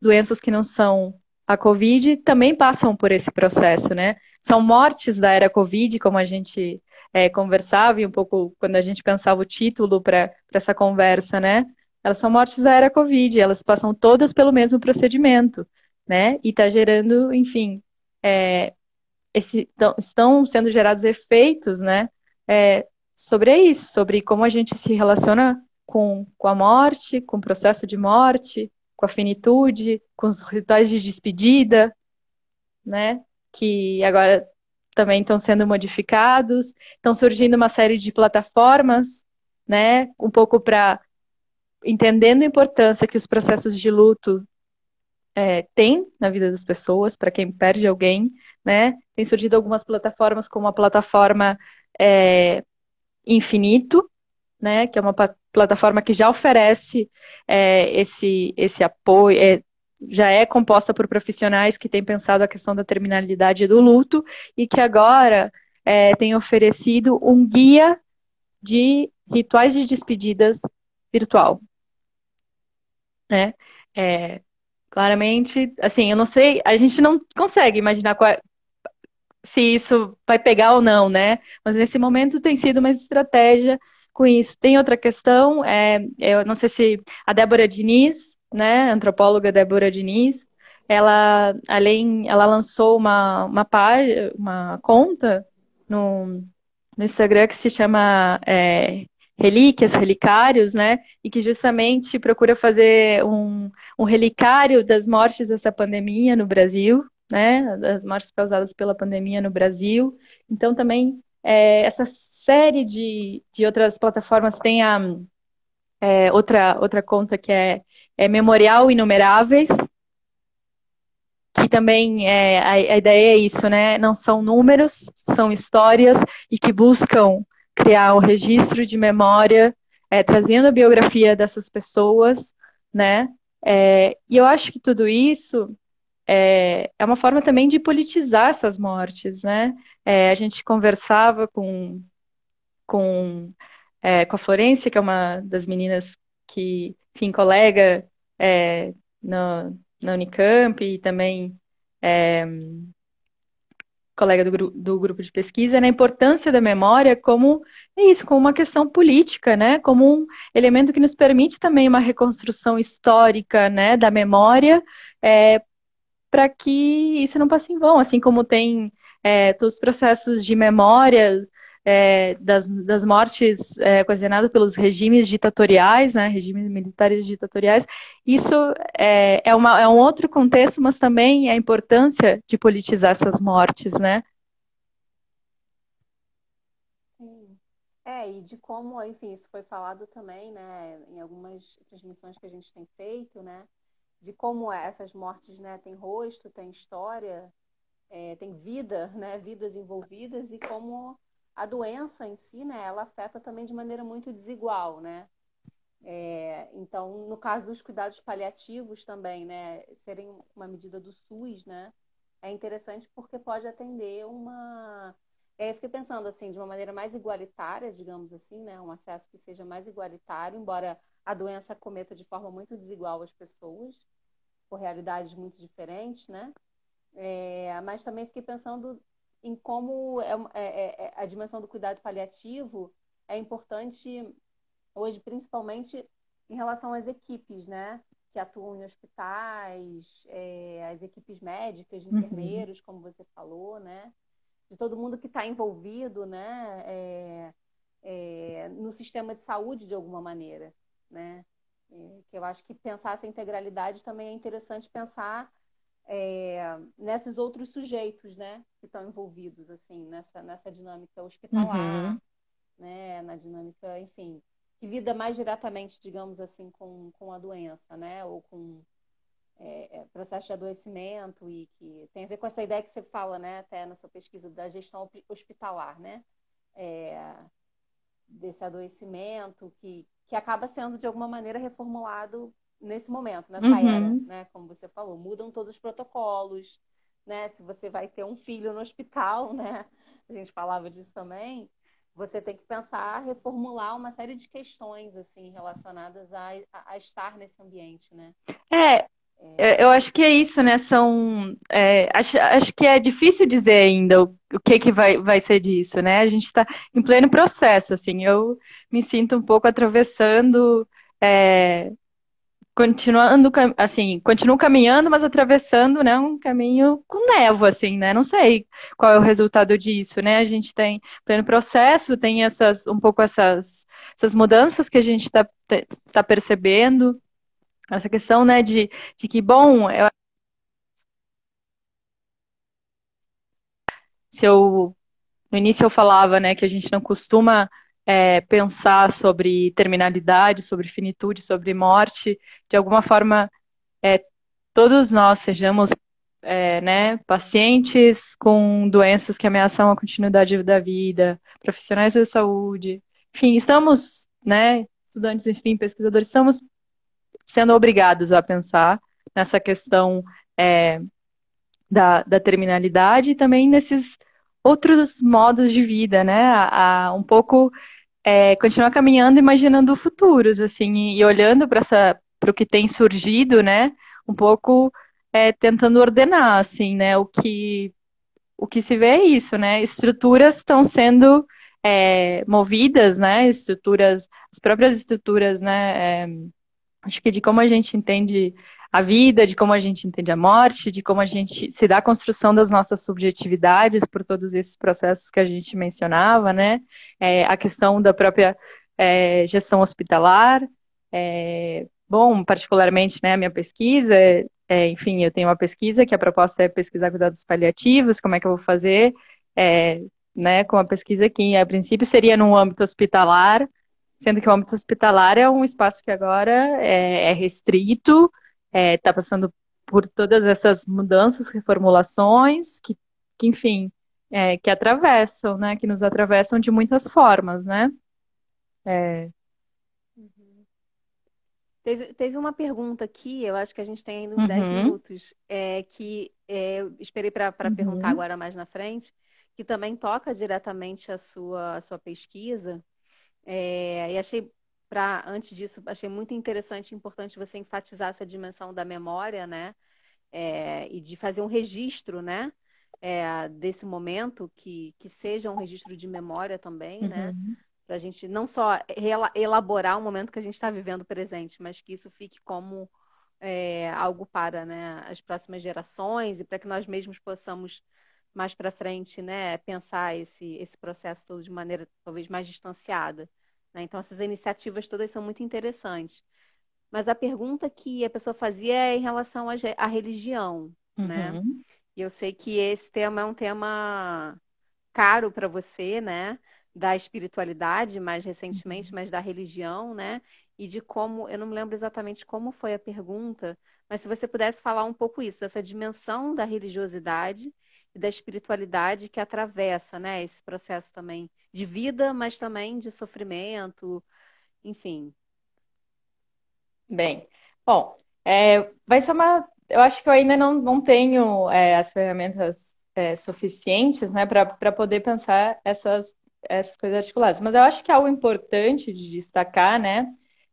A: doenças que não são a Covid, também passam por esse processo, né? São mortes da era Covid, como a gente conversava, e um pouco quando a gente pensava o título para essa conversa, né? Elas são mortes da era Covid, elas passam todas pelo mesmo procedimento, né? E está gerando, enfim, estão sendo gerados efeitos, né? Sobre isso, sobre como a gente se relaciona com a morte, com o processo de morte, com a finitude, com os rituais de despedida, né? Que agora também estão sendo modificados, estão surgindo uma série de plataformas, né? Um pouco para entendendo a importância que os processos de luto têm na vida das pessoas, para quem perde alguém, né? Tem surgido algumas plataformas, como a plataforma Infinito, né? Que é uma plataforma que já oferece esse apoio, já é composta por profissionais que têm pensado a questão da terminalidade do luto e que agora tem oferecido um guia de rituais de despedidas virtual, né? Claramente, assim, eu não sei, a gente não consegue imaginar se isso vai pegar ou não, né? Mas nesse momento tem sido uma estratégia com isso. Tem outra questão, eu não sei se a Débora Diniz, né, a antropóloga Débora Diniz, ela lançou uma conta no Instagram que se chama Relíquias, Relicários, né? E que justamente procura fazer um relicário das mortes dessa pandemia no Brasil, né? Das mortes causadas pela pandemia no Brasil. Então, também, essa série de outras plataformas tem outra conta que é Memorial Inumeráveis, que também a ideia é isso, né? Não são números, são histórias e que buscam criar um registro de memória, trazendo a biografia dessas pessoas, né? E eu acho que tudo isso é uma forma também de politizar essas mortes, né? A gente conversava com a Florência, que é uma das meninas que, enfim, colega na Unicamp e também colega do grupo de pesquisa, na importância da memória como como uma questão política, né? Como um elemento que nos permite também uma reconstrução histórica, né, da memória, para que isso não passe em vão, assim como tem todos os processos de memória das mortes ocasionadas pelos regimes ditatoriais, né, regimes militares ditatoriais. Isso é um outro contexto, mas também a importância de politizar essas mortes, né?
D: Sim. E de como, enfim, isso foi falado também, né, em algumas transmissões que a gente tem feito, né, de como essas mortes, né, têm rosto, têm história, tem vida, né, vidas envolvidas, e como a doença em si, né, ela afeta também de maneira muito desigual, né? Então, no caso dos cuidados paliativos também, né, serem uma medida do SUS, né, é interessante porque pode atender uma... Eu fiquei pensando, assim, de uma maneira mais igualitária, digamos assim, né, um acesso que seja mais igualitário, embora a doença acometa de forma muito desigual as pessoas, por realidades muito diferentes, né? Mas também fiquei pensando em como a dimensão do cuidado paliativo é importante hoje, principalmente em relação às equipes, né? Que atuam em hospitais, as equipes médicas, de
A: Uhum.
D: enfermeiros, como você falou, né? De todo mundo que está envolvido, né? No sistema de saúde de alguma maneira, né? Que eu acho que pensar essa integralidade também é interessante pensar nesses outros sujeitos, né? Que estão envolvidos, assim, nessa dinâmica hospitalar,
A: Uhum.
D: né? Na dinâmica, enfim, que lida mais diretamente, digamos assim, com a doença, né? Ou com processo de adoecimento e que tem a ver com essa ideia que você fala, né? Até na sua pesquisa da gestão hospitalar, né? É, desse adoecimento que acaba sendo, de alguma maneira, reformulado nesse momento, nessa era,
A: Uhum.
D: né? Como você falou, mudam todos os protocolos, né? Se você vai ter um filho no hospital, né? A gente falava disso também. Você tem que pensar, reformular uma série de questões assim relacionadas a estar nesse ambiente, né?
A: É, eu acho que é isso, né? Acho que é difícil dizer ainda o que vai ser disso, né? A gente está em pleno processo, assim. Eu me sinto um pouco atravessando, é, assim, continuo caminhando, mas atravessando, né, um caminho com névoa, assim, né? Não sei qual é o resultado disso, né? A gente tem pleno processo, tem um pouco essas mudanças que a gente tá percebendo. Essa questão, né, de que, bom, se eu, no início eu falava, né, que a gente não costuma pensar sobre terminalidade, sobre finitude, sobre morte, de alguma forma, todos nós sejamos, né, pacientes com doenças que ameaçam a continuidade da vida, profissionais da saúde, enfim, estamos, né, estudantes, enfim, pesquisadores, estamos sendo obrigados a pensar nessa questão é, da terminalidade e também nesses outros modos de vida, né? Um pouco continuar caminhando, imaginando futuros, assim, e olhando para o que tem surgido, né? Um pouco tentando ordenar, assim, né? O que se vê é isso, né? Estruturas estão sendo movidas, né? As próprias estruturas, né? Acho que de como a gente entende a vida, de como a gente entende a morte, de como a gente se dá a construção das nossas subjetividades por todos esses processos que a gente mencionava, né? A questão da própria gestão hospitalar. Bom, particularmente, né, a minha pesquisa, enfim, eu tenho uma pesquisa que a proposta é pesquisar cuidados paliativos, como é que eu vou fazer, é, né, com a pesquisa que, a princípio, seria no âmbito hospitalar, sendo que o âmbito hospitalar é um espaço que agora é restrito, está passando por todas essas mudanças, reformulações, enfim, que atravessam, né, que nos atravessam de muitas formas, né? É,
D: Uhum. Teve uma pergunta aqui, eu acho que a gente tem ainda uns 10
A: uhum,
D: minutos, eu esperei para perguntar
A: uhum,
D: agora mais na frente, que também toca diretamente a sua pesquisa. E achei, antes disso, achei muito interessante e importante você enfatizar essa dimensão da memória, né? E de fazer um registro, né? Desse momento, que seja um registro de memória também, né?
A: uhum.
D: Para a gente não só elaborar o momento que a gente está vivendo presente, mas que isso fique como algo para, né, as próximas gerações e para que nós mesmos possamos mais para frente, né, pensar esse processo todo de maneira talvez mais distanciada, né? Então essas iniciativas todas são muito interessantes. Mas a pergunta que a pessoa fazia é em relação à religião, né?
A: Uhum,
D: E eu sei que esse tema é um tema caro para você, né? Da espiritualidade, mais recentemente,
A: uhum.
D: mas da religião, né? E de como, eu não me lembro exatamente como foi a pergunta, mas se você pudesse falar um pouco isso, dessa dimensão da religiosidade e da espiritualidade que atravessa, né? Esse processo também de vida, mas também de sofrimento, enfim.
A: Bem, bom, vai ser eu acho que eu ainda não tenho as ferramentas suficientes, né, para poder pensar essas coisas articuladas. Mas eu acho que algo importante de destacar, né,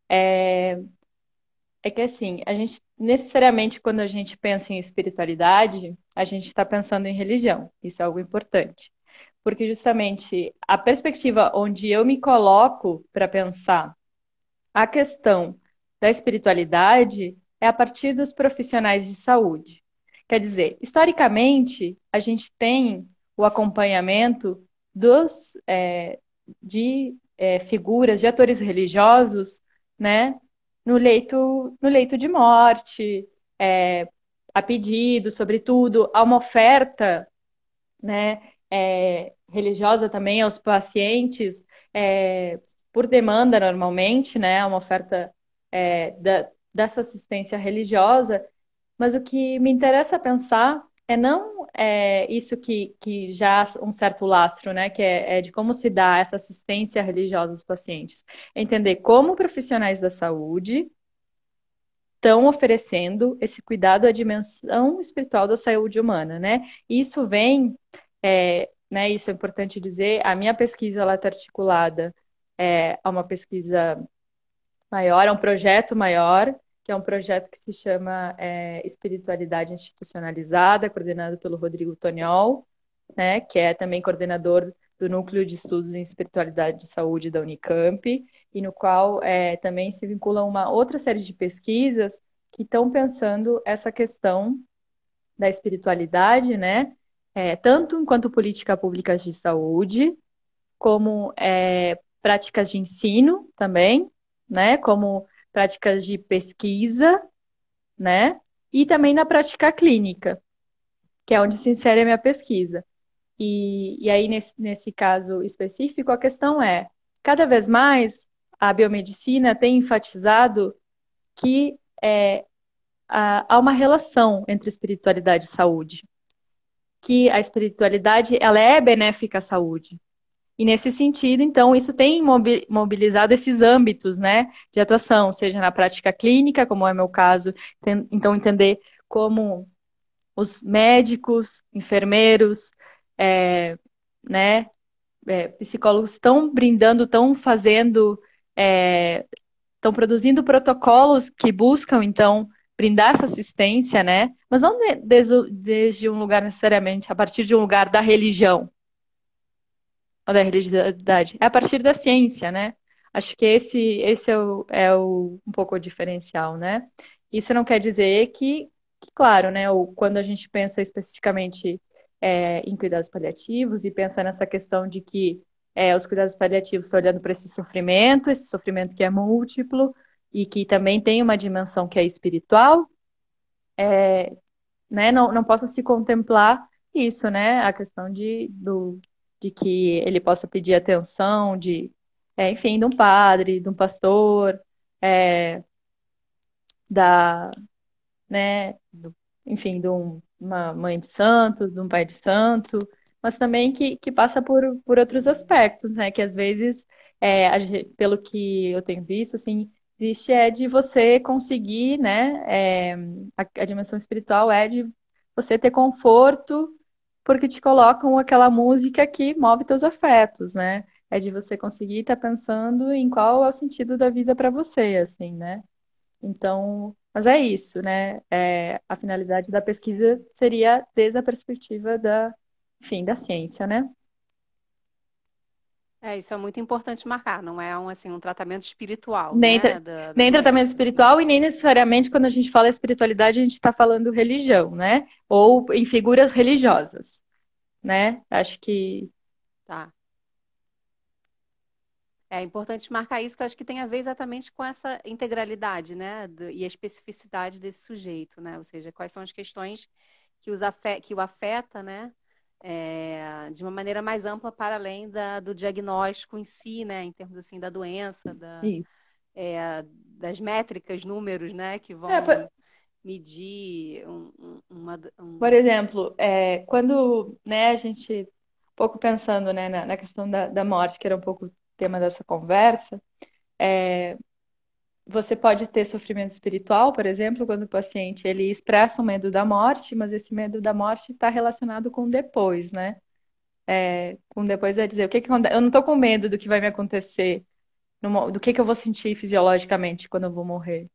A: É que assim, a gente necessariamente quando a gente pensa em espiritualidade, a gente está pensando em religião. Isso é algo importante. Porque justamente a perspectiva onde eu me coloco para pensar a questão da espiritualidade é a partir dos profissionais de saúde. Quer dizer, historicamente, a gente tem o acompanhamento de figuras, de atores religiosos, né, no leito de morte, é, a pedido, sobretudo, há uma oferta, né, religiosa também aos pacientes, por demanda normalmente, né, uma oferta dessa assistência religiosa, mas o que me interessa pensar é não isso que já há um certo lastro, né, que é de como se dá essa assistência religiosa aos pacientes. É entender como profissionais da saúde estão oferecendo esse cuidado à dimensão espiritual da saúde humana, né? E isso vem, né, isso é importante dizer, a minha pesquisa ela está articulada a uma pesquisa maior, a um projeto maior, que é um projeto que se chama Espiritualidade Institucionalizada, coordenado pelo Rodrigo Toniol, né, que é também coordenador do Núcleo de Estudos em Espiritualidade de Saúde da Unicamp, e no qual também se vincula uma outra série de pesquisas que estão pensando essa questão da espiritualidade, né, tanto enquanto política pública de saúde, como práticas de ensino também, né, como práticas de pesquisa, né, e também na prática clínica, que é onde se insere a minha pesquisa. E aí, nesse caso específico, a questão é, cada vez mais a biomedicina tem enfatizado que há uma relação entre espiritualidade e saúde, que a espiritualidade ela é benéfica à saúde. E nesse sentido, então, isso tem mobilizado esses âmbitos, né, de atuação, seja na prática clínica, como é meu caso, então entender como os médicos, enfermeiros, né, psicólogos estão brindando, estão fazendo, estão produzindo protocolos que buscam, então, brindar essa assistência, né? Mas não desde um lugar necessariamente, a partir de um lugar da religião ou da religiosidade, é a partir da ciência, né? Acho que esse um pouco o diferencial, né? Isso não quer dizer que claro, né? Quando a gente pensa especificamente em cuidados paliativos e pensa nessa questão de que os cuidados paliativos estão olhando para esse sofrimento que é múltiplo e que também tem uma dimensão que é espiritual, né? Não possa se contemplar isso, né? A questão de que ele possa pedir atenção enfim, de um padre, de um pastor, da, né? Enfim, uma mãe de santo, de um pai de santo, mas também que passa por outros aspectos, né? Que às vezes, pelo que eu tenho visto, assim, existe de você conseguir, né? A dimensão espiritual é de você ter conforto, porque te colocam aquela música que move teus afetos, né? É de você conseguir estar pensando em qual é o sentido da vida para você, assim, né? Então, mas é isso, né? A finalidade da pesquisa seria desde a perspectiva enfim, da ciência, né?
D: Isso é muito importante marcar, não é assim, um tratamento espiritual,
A: Nem,
D: né,
A: tra-
D: da
A: nem tratamento
D: doença, assim.
A: espiritual e nem necessariamente quando a gente fala espiritualidade, a gente está falando religião, né? Ou em figuras religiosas, né? Acho que
D: Tá. É importante marcar isso, que eu acho que tem a ver exatamente com essa integralidade, né, e a especificidade desse sujeito, né? Ou seja, quais são as questões que o afeta, né, de uma maneira mais ampla para além do diagnóstico em si, né, em termos assim da doença,
A: isso.
D: das métricas, números, né, que
A: Por,
D: vão medir
A: por exemplo, quando, né, a gente, um pouco pensando, né, na questão da morte, que era um pouco o tema dessa conversa, você pode ter sofrimento espiritual, por exemplo, quando o paciente ele expressa o medo da morte, mas esse medo da morte está relacionado com depois, né? Com depois é dizer, o que que acontece? Eu não estou com medo do que vai me acontecer, do que eu vou sentir fisiologicamente quando eu vou morrer,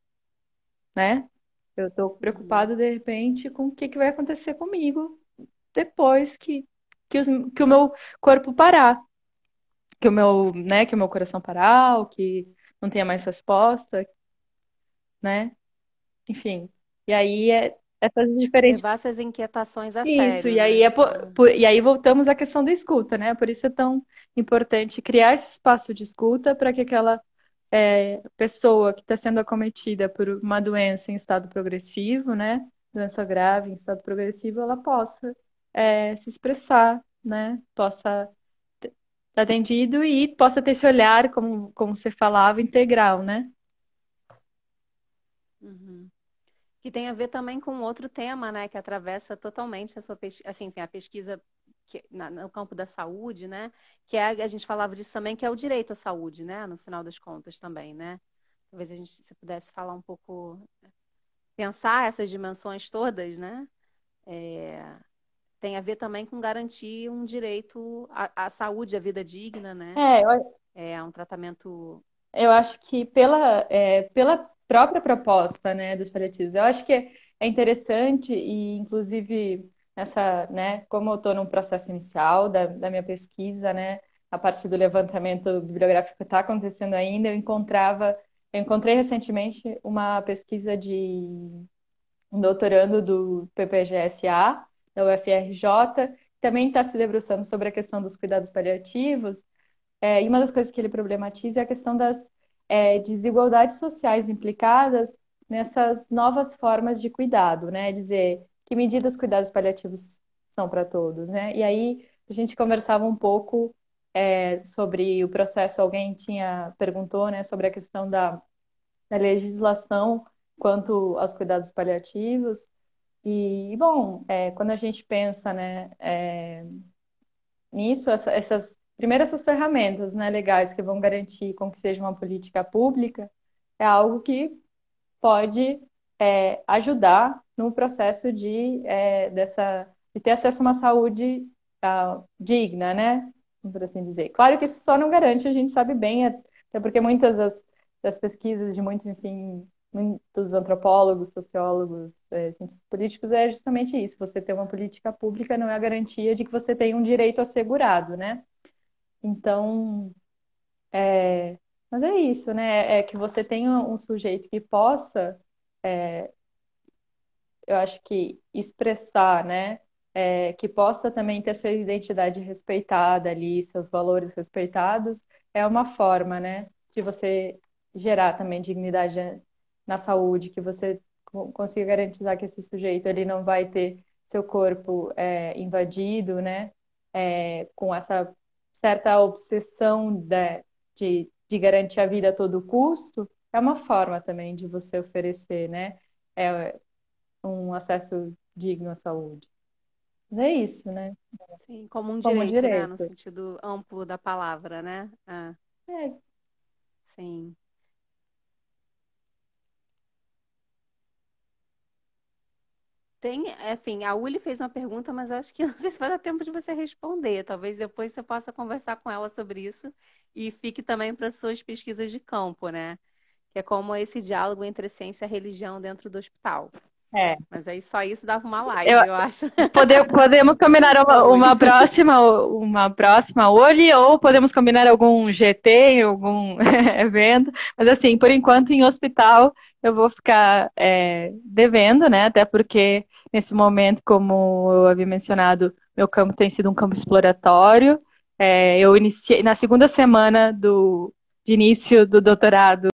A: né? Eu estou preocupado, de repente, com o que vai acontecer comigo depois que o meu corpo parar, que o meu coração parar, ou que não tenha mais resposta, né? Enfim. E aí essas diferentes.
D: Levar essas inquietações a
A: Isso,
D: sério,
A: e aí,
D: né?
A: e aí voltamos à questão da escuta, né? Por isso é tão importante criar esse espaço de escuta para que aquela pessoa que está sendo acometida por uma doença em estado progressivo, né? Doença grave em estado progressivo, ela possa se expressar, né? Possa ser atendido e possa ter esse olhar, como você falava, integral, né?
D: Uhum. Que tem a ver também com outro tema, né, que atravessa totalmente a sua pesquisa, assim, tem a pesquisa no campo da saúde, né, que a gente falava disso também, que é o direito à saúde, né, no final das contas também, né. Talvez a gente, se pudesse falar um pouco, pensar essas dimensões todas, né, tem a ver também com garantir um direito à saúde, à vida digna, né, um tratamento.
A: Eu acho que pela própria proposta, né, dos paliativos, eu acho que é interessante e, inclusive, né, como eu estou num processo inicial da minha pesquisa, né, a partir do levantamento bibliográfico que está acontecendo ainda, eu encontrei recentemente uma pesquisa de um doutorando do PPGSA, da UFRJ, que também está se debruçando sobre a questão dos cuidados paliativos, e uma das coisas que ele problematiza é a questão das desigualdades sociais implicadas nessas novas formas de cuidado, né? Dizer que medidas cuidados paliativos são para todos, né? E aí a gente conversava um pouco sobre o processo, alguém perguntou, né, sobre a questão da legislação quanto aos cuidados paliativos. E, bom, quando a gente pensa, né, nisso, primeiro essas ferramentas, né, legais que vão garantir com que seja uma política pública, é algo que pode ajudar no processo de ter acesso a uma saúde digna, né, por assim dizer. Claro que isso só não garante, a gente sabe bem, até porque muitas das pesquisas de muitos, enfim, muitos antropólogos, sociólogos, cientistas políticos é justamente isso. Você ter uma política pública não é a garantia de que você tem um direito assegurado, né? Então, mas é isso, né? É que você tenha um sujeito que possa, eu acho que expressar, né? Que possa também ter sua identidade respeitada ali, seus valores respeitados, é uma forma, né? De você gerar também dignidade na saúde, que você consiga garantizar que esse sujeito ele não vai ter seu corpo invadido, né? Com essa certa obsessão de garantir a vida a todo custo, é uma forma também de você oferecer, né? Um acesso digno à saúde. Mas é isso, né?
D: Sim, como um
A: Como
D: direito, né? No
A: direito.
D: sentido amplo da palavra, né?
A: É,
D: Sim. Tem, enfim, a Uli fez uma pergunta, mas eu acho que não sei se vai dar tempo de você responder. Talvez depois você possa conversar com ela sobre isso e fique também para suas pesquisas de campo, né? Que é como esse diálogo entre ciência e religião dentro do hospital.
A: é.
D: Mas aí só isso dava uma live,
A: Eu,
D: eu acho.
A: podemos combinar
D: Uli.
A: uma próxima Oli, ou podemos combinar algum GT, algum evento. Mas assim, por enquanto em hospital eu vou ficar devendo, né? Até porque nesse momento, como eu havia mencionado, meu campo tem sido um campo exploratório. Eu iniciei na segunda semana de início do doutorado.